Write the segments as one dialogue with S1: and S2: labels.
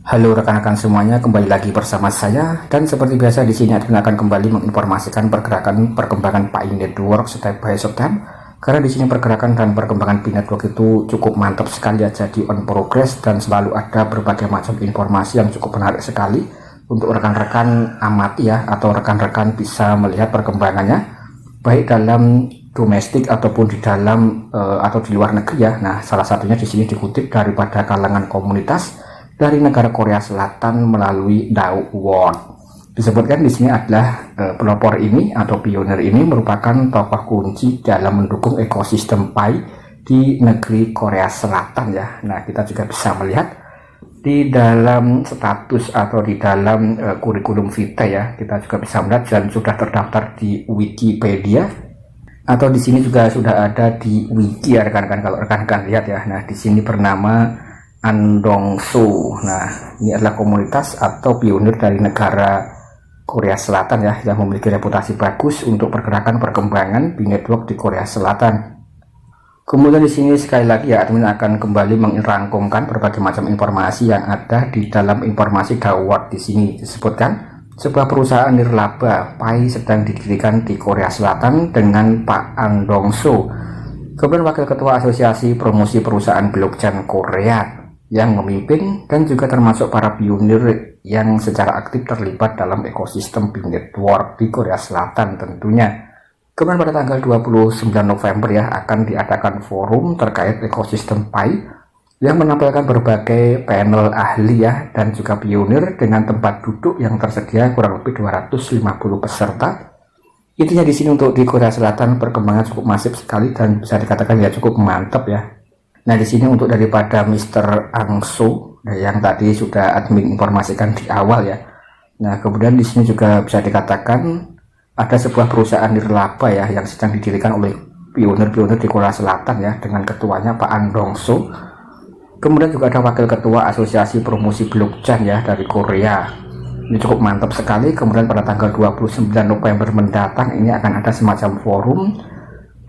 S1: Halo rekan-rekan semuanya, kembali lagi bersama saya. Dan seperti biasa di sini admin akan kembali menginformasikan perkembangan Pi Network step by step. Karena di sini pergerakan dan perkembangan Pi Network itu cukup mantap sekali ya, jadi on progress dan selalu ada berbagai macam informasi yang cukup menarik sekali untuk rekan-rekan amati ya, atau rekan-rekan bisa melihat perkembangannya baik dalam domestik ataupun di dalam atau di luar negeri ya. Nah, salah satunya di sini dikutip daripada kalangan komunitas dari negara Korea Selatan melalui Dao World. Disebutkan di sini adalah pelopor ini atau pionir ini merupakan tokoh kunci dalam mendukung ekosistem Pi di negeri Korea Selatan ya. Nah, kita juga bisa melihat di dalam status atau di dalam kurikulum vitae ya, kita juga bisa melihat dan sudah terdaftar di Wikipedia atau di sini juga sudah ada di wiki ya rekan-rekan, kalau rekan-rekan lihat ya. Nah, di sini bernama Andongso. Nah, ini adalah komunitas atau pionir dari negara Korea Selatan ya, yang memiliki reputasi bagus untuk pergerakan perkembangan Pi Network di Korea Selatan. Kemudian di sini sekali lagi ya, admin akan kembali merangkumkan berbagai macam informasi yang ada di dalam informasi Dawat. Di sini disebutkan sebuah perusahaan nirlaba Pi sedang didirikan di Korea Selatan dengan Pak Andongso. Kemudian Wakil Ketua Asosiasi Promosi Perusahaan Blockchain Korea yang memimpin dan juga termasuk para pionir yang secara aktif terlibat dalam ekosistem Pi Network di Korea Selatan tentunya. Kemudian pada tanggal 29 November ya akan diadakan forum terkait ekosistem Pi yang menampilkan berbagai panel ahli ya dan juga pionir dengan tempat duduk yang tersedia kurang lebih 250 peserta. Intinya di sini untuk di Korea Selatan perkembangan cukup masif sekali dan bisa dikatakan ya cukup mantap ya. Nah, di sini untuk daripada Mr. Angso yang tadi sudah admin informasikan di awal ya. Nah, kemudian di sini juga bisa dikatakan ada sebuah perusahaan nirlaba ya yang sedang didirikan oleh pionir-pionir di Korea Selatan ya, dengan ketuanya Pak Andongso. Kemudian juga ada Wakil Ketua Asosiasi Promosi Blockchain ya dari Korea. Ini cukup mantap sekali. Kemudian pada tanggal 29 November mendatang ini akan ada semacam forum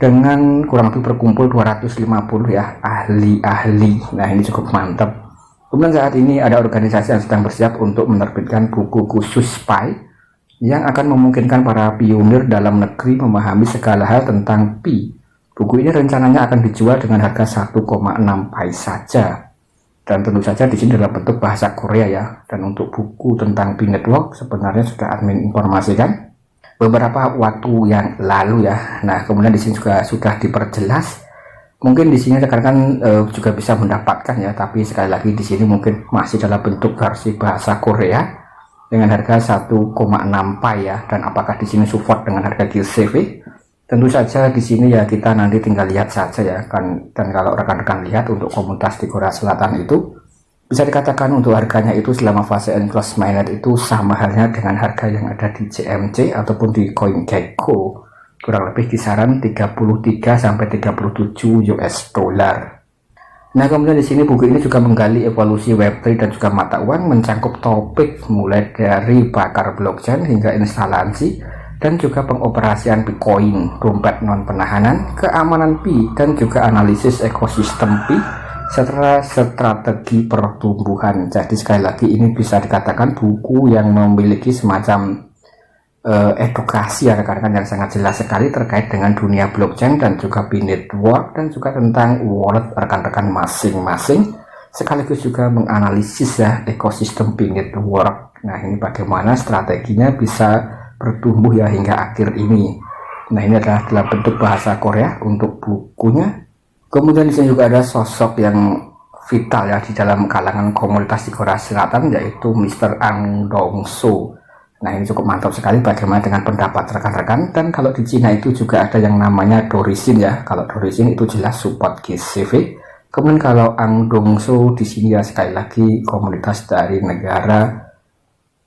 S1: dengan kurang lebih berkumpul 250 ya ahli-ahli. Nah, ini cukup mantap. Kemudian saat ini ada organisasi yang sedang bersiap untuk menerbitkan buku khusus Pi yang akan memungkinkan para pionir dalam negeri memahami segala hal tentang Pi. Buku ini rencananya akan dijual dengan harga 1,6 Pi saja. Dan tentu saja di sini dalam bentuk bahasa Korea ya. Dan untuk buku tentang Pi Network sebenarnya sudah admin informasikan beberapa waktu yang lalu ya. Nah, kemudian di sini juga sudah diperjelas. Mungkin di sini rekan-rekan juga bisa mendapatkan ya, tapi sekali lagi di sini mungkin masih dalam bentuk versi bahasa Korea dengan harga 1,6 Pi ya. Dan apakah di sini support dengan harga GCV? Tentu saja di sini ya kita nanti tinggal lihat saja ya kan. Dan kalau rekan-rekan lihat untuk komunitas di Korea Selatan itu bisa dikatakan untuk harganya itu selama fase enclosed mainnet itu sama halnya dengan harga yang ada di CMC ataupun di CoinGecko, kurang lebih kisaran 33 sampai 37 US dollar. Nah, kemudian di sini buku ini juga menggali evolusi Web3 dan juga mata uang, mencangkup topik mulai dari bakar blockchain hingga instalasi dan juga pengoperasian Bitcoin, dompet non penahanan, keamanan Pi dan juga analisis ekosistem Pi serta strategi pertumbuhan. Jadi sekali lagi ini bisa dikatakan buku yang memiliki semacam edukasi ya rekan-rekan yang sangat jelas sekali terkait dengan dunia blockchain dan juga Pi Network dan juga tentang wallet rekan-rekan masing-masing, sekaligus juga menganalisis ya ekosistem Pi Network. Nah, ini bagaimana strateginya bisa bertumbuh ya hingga akhir ini. Nah, ini adalah dalam bentuk bahasa Korea untuk bukunya. Kemudian di sini juga ada sosok yang vital ya di dalam kalangan komunitas di Korea Selatan, yaitu Mr. Andongso. Nah, ini cukup mantap sekali bagaimana dengan pendapat rekan-rekan. Dan kalau di Cina itu juga ada yang namanya Dorisin ya. Kalau Dorisin itu jelas support GCV. Kemudian kalau Andongso di sini ya sekali lagi komunitas dari negara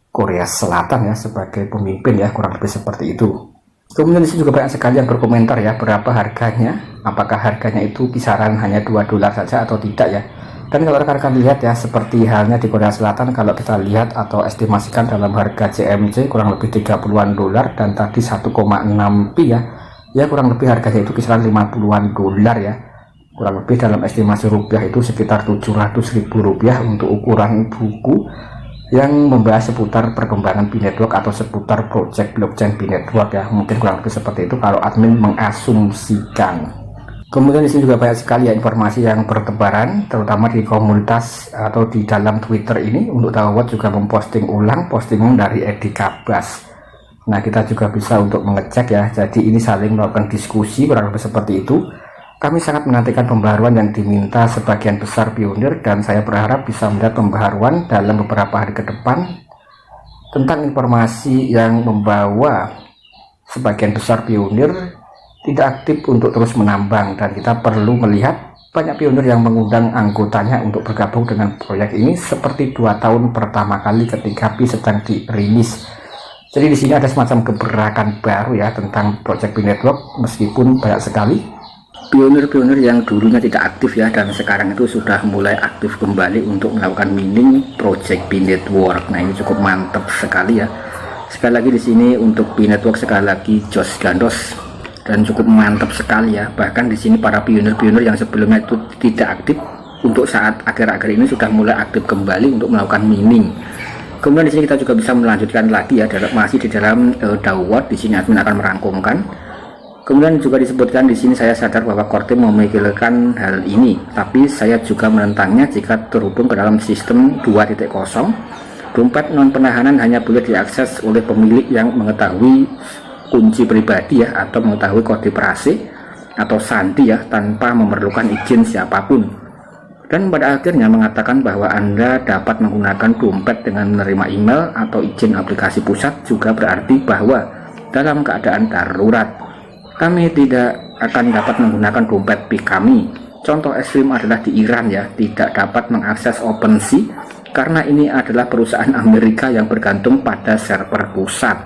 S1: Korea Selatan ya sebagai pemimpin ya, kurang lebih seperti itu. Kemudian disitu juga banyak sekali yang berkomentar ya berapa harganya, apakah harganya itu kisaran hanya 2 dolar saja atau tidak ya. Dan kalau rekan-rekan lihat ya, seperti halnya di Korea Selatan, kalau kita lihat atau estimasikan dalam harga CMC kurang lebih 30-an dolar dan tadi 1,6 Pi ya kurang lebih harganya itu kisaran 50-an dolar ya. kurang lebih dalam estimasi rupiah itu sekitar Rp700.000 untuk ukuran buku yang membahas seputar perkembangan B-Network atau seputar project blockchain B-Network ya. Mungkin kurang lebih seperti itu kalau admin mengasumsikan. Kemudian di sini juga banyak sekali ya informasi yang bertebaran, terutama di komunitas atau di dalam Twitter ini. Untuk Dawot juga memposting ulang postingan dari Edi Kabas. Nah, kita juga bisa untuk mengecek ya. Jadi ini saling melakukan diskusi kurang lebih seperti itu. Kami sangat menantikan pembaharuan yang diminta sebagian besar pionir, dan saya berharap bisa melihat pembaharuan dalam beberapa hari ke depan tentang informasi yang membawa sebagian besar pionir tidak aktif untuk terus menambang, dan kita perlu melihat banyak pionir yang mengundang anggotanya untuk bergabung dengan proyek ini seperti 2 tahun pertama kali ketika Pi sedang dirilis. Jadi di sini ada semacam gebrakan baru ya tentang project B-Network, meskipun banyak sekali pionir-pionir yang dulunya tidak aktif ya, dan sekarang itu sudah mulai aktif kembali untuk melakukan mining project B-Network. Nah, ini cukup mantap sekali ya. Sekali lagi di sini untuk B-Network sekali lagi Jos Gandos, dan cukup mantap sekali ya. Bahkan di sini para pionir-pionir yang sebelumnya itu tidak aktif untuk saat akhir-akhir ini sudah mulai aktif kembali untuk melakukan mining. Kemudian di sini kita juga bisa melanjutkan lagi ya, masih di dalam Dawot. Di sini admin akan merangkumkan. Kemudian juga disebutkan di sini, saya sadar bahwa Kortim memikirkan hal ini, tapi saya juga menentangnya jika terhubung ke dalam sistem 2.0. Dompet non penahanan hanya boleh diakses oleh pemilik yang mengetahui kunci pribadi ya, atau mengetahui kode prase atau sandi ya, tanpa memerlukan izin siapapun. Dan pada akhirnya mengatakan bahwa Anda dapat menggunakan dompet dengan menerima email atau izin aplikasi pusat juga berarti bahwa dalam keadaan darurat kami tidak akan dapat menggunakan dompet Pi kami. Contoh ekstrim adalah di Iran ya, tidak dapat mengakses OpenSea karena ini adalah perusahaan Amerika yang bergantung pada server pusat.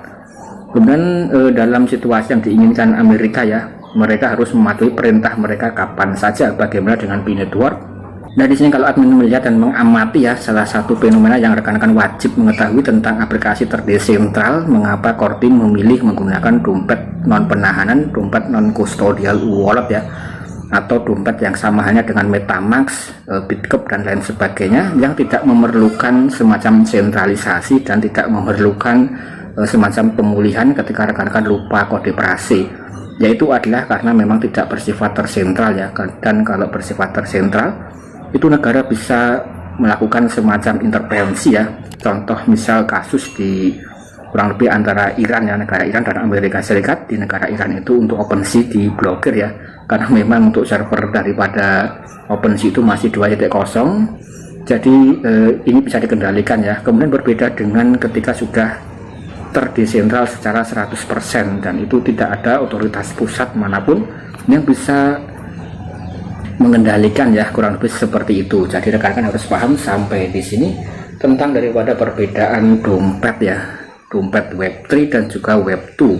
S1: Kemudian dalam situasi yang diinginkan Amerika ya, mereka harus mematuhi perintah mereka kapan saja. Bagaimana dengan B-Network? Nah, di sini kalau admin melihat dan mengamati ya, salah satu fenomena yang rekan-rekan wajib mengetahui tentang aplikasi terdesentral, mengapa Kortim memilih menggunakan dompet non penahanan, dompet non custodial wallet ya, atau dompet yang sama halnya dengan Metamask, Bitcup dan lain sebagainya, yang tidak memerlukan semacam sentralisasi dan tidak memerlukan semacam pemulihan ketika rekan-rekan lupa kode prase, yaitu adalah karena memang tidak bersifat tersentral ya. Dan kalau bersifat tersentral itu negara bisa melakukan semacam intervensi ya. Contoh misal kasus di kurang lebih antara Iran ya, negara Iran dan Amerika Serikat. Di negara Iran itu untuk OpenSea diblokir ya, karena memang untuk server daripada OpenSea itu masih 2.0. Jadi ini bisa dikendalikan ya. Kemudian berbeda dengan ketika sudah terdesentral secara 100%, dan itu tidak ada otoritas pusat manapun yang bisa mengendalikan ya, kurang lebih seperti itu. Jadi rekan-rekan harus paham sampai di sini tentang daripada perbedaan dompet ya, dompet Web3 dan juga Web2.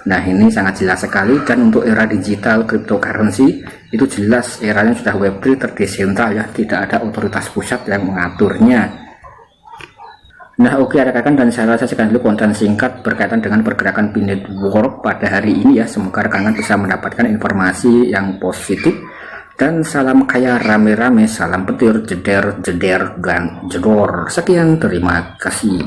S1: Nah, ini sangat jelas sekali, dan untuk era digital cryptocurrency itu jelas eranya sudah Web3 terdesentral ya, tidak ada otoritas pusat yang mengaturnya. Nah, oke rekan-rekan, dan saya rasa sekian dulu konten singkat berkaitan dengan pergerakan B-Network pada hari ini ya. Semoga rekan-rekan bisa mendapatkan informasi yang positif, dan salam kaya rame-rame, salam petir, jeder, dan jedor. Sekian, terima kasih.